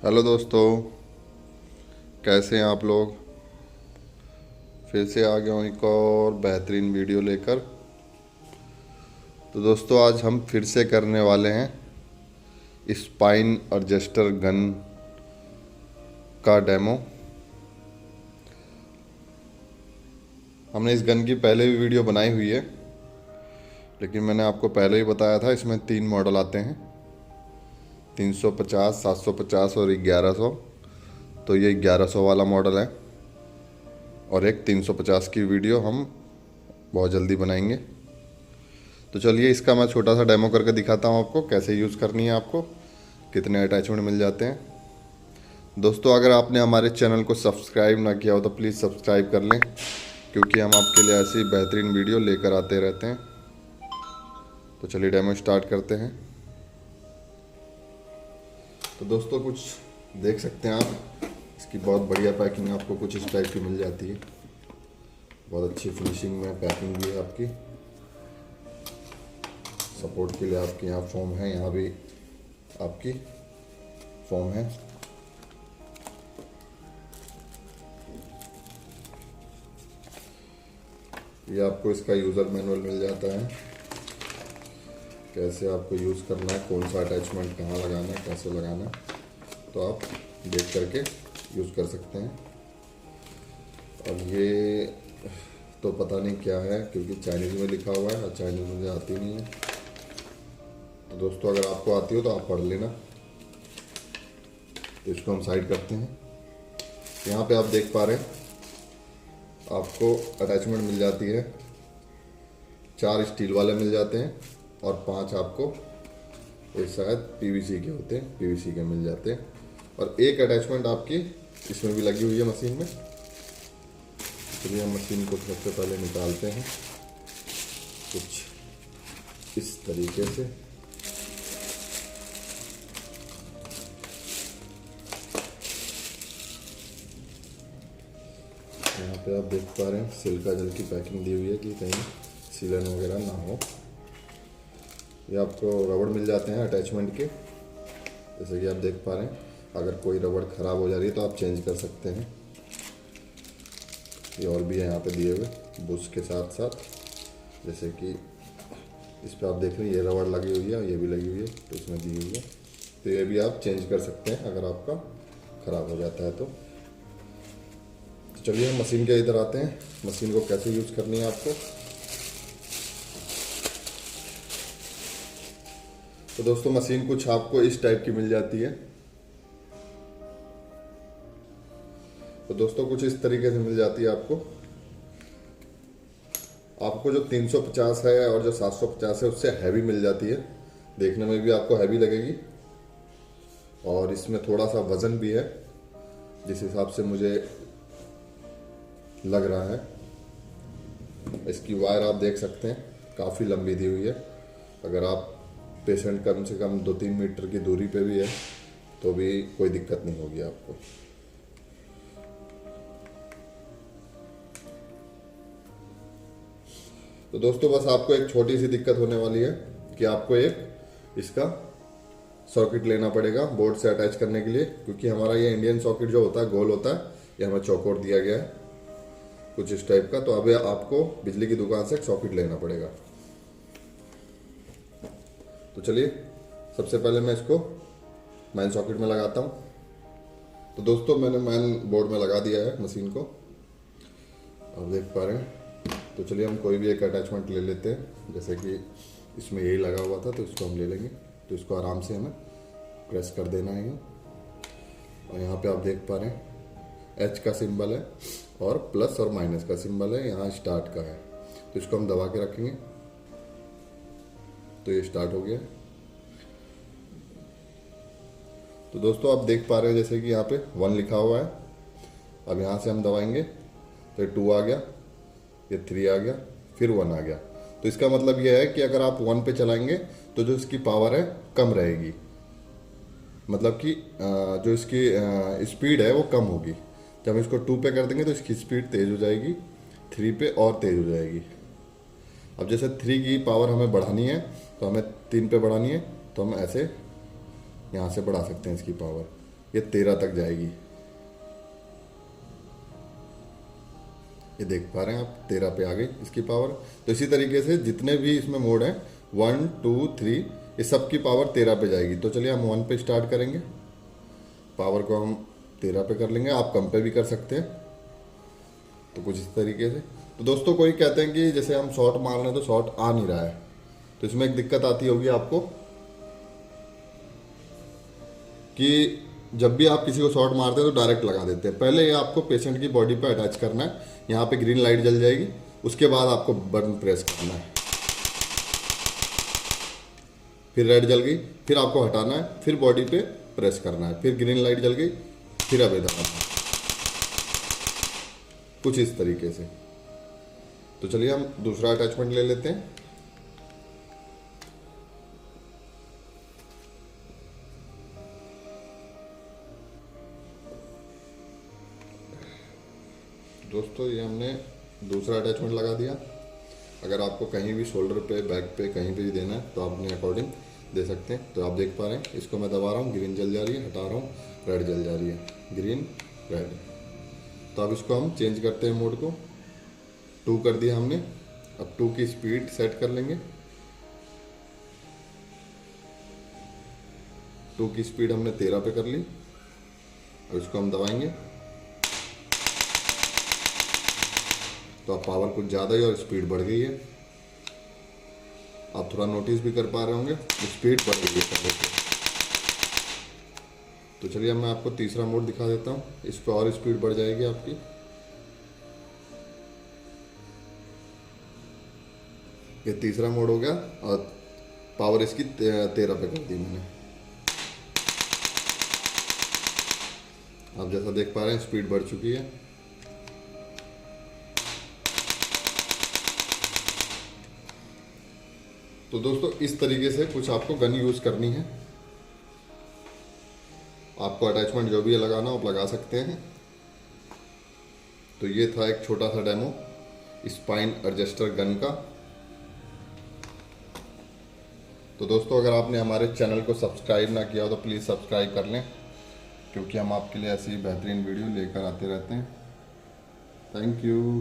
Hello दोस्तों, कैसे हैं आप लोग। फिर से आ गया हूँ एक और बेहतरीन वीडियो लेकर। तो दोस्तों आज हम फिर से करने वाले हैं स्पाइन एडजस्टर गन का डेमो। हमने इस गन की पहले भी वीडियो बनाई हुई है, लेकिन मैंने आपको पहले ही बताया था इसमें 3 मॉडल आते हैं, 350, 750 और 1100। तो ये 1100 वाला मॉडल है और एक 350 की वीडियो हम बहुत जल्दी बनाएंगे। तो चलिए इसका मैं छोटा सा डेमो करके दिखाता हूँ आपको कैसे यूज़ करनी है, आपको कितने अटैचमेंट मिल जाते हैं। दोस्तों अगर आपने हमारे चैनल को सब्सक्राइब ना किया हो तो प्लीज़ सब्सक्राइब कर लें, क्योंकि हम आपके लिए ऐसी बेहतरीन वीडियो लेकर आते रहते हैं। तो चलिए डेमो स्टार्ट करते हैं। तो दोस्तों कुछ देख सकते हैं आप, इसकी बहुत बढ़िया पैकिंग आपको कुछ इस टाइप की मिल जाती है। बहुत अच्छी फिनिशिंग में पैकिंग भी है आपकी। सपोर्ट के लिए आपके यहाँ फोम है, यहाँ भी आपकी फोम है। ये आपको इसका यूज़र मैनुअल मिल जाता है, कैसे आपको यूज़ करना है, कौन सा अटैचमेंट कहाँ लगाना है, कैसे लगाना है, तो आप देख करके यूज़ कर सकते हैं। अब ये तो पता नहीं क्या है, क्योंकि चाइनीज़ में लिखा हुआ है और चाइनीज़ मुझे आती नहीं है। तो दोस्तों अगर आपको आती हो तो आप पढ़ लेना। तो इसको हम साइड करते हैं। यहाँ पे आप देख पा रहे हैं आपको अटैचमेंट मिल जाती है, 4 स्टील वाले मिल जाते हैं और 5 आपको ये शायद पीवीसी के होते हैं, पीवीसी के मिल जाते हैं। और एक अटैचमेंट आपकी इसमें भी लगी हुई है मशीन में। चलिए हम मशीन को सबसे पहले निकालते हैं कुछ इस तरीके से। यहाँ पे आप देख पा रहे हैं सिल्का जल की पैकिंग दी हुई है कि कहीं सीलन वगैरह ना हो। ये आपको रबड़ मिल जाते हैं अटैचमेंट के, जैसे कि आप देख पा रहे हैं। अगर कोई रबड़ ख़राब हो जा रही है तो आप चेंज कर सकते हैं। ये और भी है यहाँ पे दिए हुए बुश के साथ साथ, जैसे कि इस पर आप देख रहे हैं ये रबड़ लगी हुई है, ये भी लगी हुई है, तो इसमें दी हुई है। तो ये भी आप चेंज कर सकते हैं अगर आपका ख़राब हो जाता है तो। चलिए हम मशीन के इधर आते हैं, मशीन को कैसे यूज़ करनी है आपको। तो दोस्तों मशीन कुछ आपको इस टाइप की मिल जाती है। तो दोस्तों कुछ इस तरीके से मिल जाती है आपको। आपको जो 350 है और जो 750 है उससे हैवी मिल जाती है, देखने में भी आपको हैवी लगेगी। और इसमें थोड़ा सा वज़न भी है, जिस हिसाब से मुझे लग रहा है। इसकी वायर आप देख सकते हैं काफ़ी लंबी दी हुई है। अगर आप पेशेंट कम से कम 2-3 मीटर की दूरी पे भी है तो भी कोई दिक्कत नहीं होगी आपको। तो दोस्तों बस आपको एक छोटी सी दिक्कत होने वाली है कि आपको एक इसका सॉकेट लेना पड़ेगा बोर्ड से अटैच करने के लिए, क्योंकि हमारा ये इंडियन सॉकेट जो होता है गोल होता है, ये हमें चौकोर दिया गया है कुछ इस टाइप का। तो अभी आपको बिजली की दुकान से एक सॉकेट लेना पड़ेगा। तो चलिए सबसे पहले मैं इसको मैन सॉकेट में लगाता हूँ। तो दोस्तों मैंने मैन बोर्ड में लगा दिया है मशीन को, आप देख पा रहे हैं। तो चलिए हम कोई भी एक अटैचमेंट ले लेते हैं, जैसे कि इसमें यही लगा हुआ था तो इसको हम ले लेंगे। तो इसको आराम से हमें प्रेस कर देना है। और यहाँ पे आप देख पा रहे हैं एच का सिंबल है और प्लस और माइनस का सिंबल है, यहाँ स्टार्ट का है। तो इसको हम दबा के रखेंगे तो ये स्टार्ट हो गया। तो दोस्तों आप देख पा रहे हैं जैसे कि यहाँ पे 1 लिखा हुआ है। अब यहाँ से हम दबाएंगे तो ये 2 आ गया, ये 3 आ गया, फिर 1 आ गया। तो इसका मतलब ये है कि अगर आप 1 पे चलाएंगे तो जो इसकी पावर है कम रहेगी, मतलब कि जो इसकी स्पीड है वो कम होगी। जब हम इसको 2 पे कर देंगे तो इसकी स्पीड तेज़ हो जाएगी, 3 पे और तेज़ हो जाएगी। अब जैसे 3 की पावर हमें बढ़ानी है तो हमें 3 पे बढ़ानी है, तो हम ऐसे यहाँ से बढ़ा सकते हैं इसकी पावर। ये 13 तक जाएगी। ये देख पा रहे हैं आप 13 पे आ गई इसकी पावर। तो इसी तरीके से जितने भी इसमें मोड हैं 1 2 3 ये सब की पावर 13 पे जाएगी। तो चलिए हम 1 पे स्टार्ट करेंगे, पावर को हम 13 पे कर लेंगे। आप कम पे भी कर सकते हैं। तो कुछ इस तरीके से। तो दोस्तों कोई कहते हैं कि जैसे हम शॉट मार रहे हैं तो शॉट आ नहीं रहा है, तो इसमें एक दिक्कत आती होगी आपको कि जब भी आप किसी को शॉट मारते हैं तो डायरेक्ट लगा देते हैं। पहले ये आपको पेशेंट की बॉडी पे अटैच करना है, यहाँ पे ग्रीन लाइट जल जाएगी, उसके बाद आपको बटन प्रेस करना है, फिर रेड जल गई, फिर आपको हटाना है, फिर बॉडी पे प्रेस करना है, फिर ग्रीन लाइट जल गई, फिर अब इधर आना है। कुछ इस तरीके से। तो चलिए हम दूसरा अटैचमेंट ले लेते हैं। दोस्तों ये हमने दूसरा अटैचमेंट लगा दिया। अगर आपको कहीं भी शोल्डर पे, बैक पे, कहीं पे भी देना है तो आप अपने अकॉर्डिंग दे सकते हैं। तो आप देख पा रहे हैं इसको मैं दबा रहा हूँ, ग्रीन जल जा रही है, हटा रहा हूँ, रेड जल जा रही है, ग्रीन रेड। तो अब इसको हम चेंज करते हैं मोड को। 2 कर दिया हमने। अब 2 की स्पीड सेट कर लेंगे। 2 की स्पीड हमने 13 पे कर ली। अब इसको हम दबाएंगे तो अब पावर कुछ ज़्यादा ही और स्पीड बढ़ गई है। आप थोड़ा नोटिस भी कर पा रहे होंगे स्पीड बढ़ गई है पहले से। तो चलिए मैं आपको तीसरा मोड दिखा देता हूँ, इस पर और स्पीड बढ़ जाएगी आपकी। ये तीसरा मोड हो गया और पावर इसकी 13 पे कर दी मैंने। आप जैसा देख पा रहे हैं स्पीड बढ़ चुकी है। तो दोस्तों इस तरीके से कुछ आपको गन यूज़ करनी है। आपको अटैचमेंट जो भी है लगाना आप लगा सकते हैं। तो ये था एक छोटा सा डेमो स्पाइन एडजस्टर गन का। तो दोस्तों अगर आपने हमारे चैनल को सब्सक्राइब ना किया हो तो प्लीज़ सब्सक्राइब कर लें, क्योंकि हम आपके लिए ऐसी बेहतरीन वीडियो लेकर आते रहते हैं। Thank you.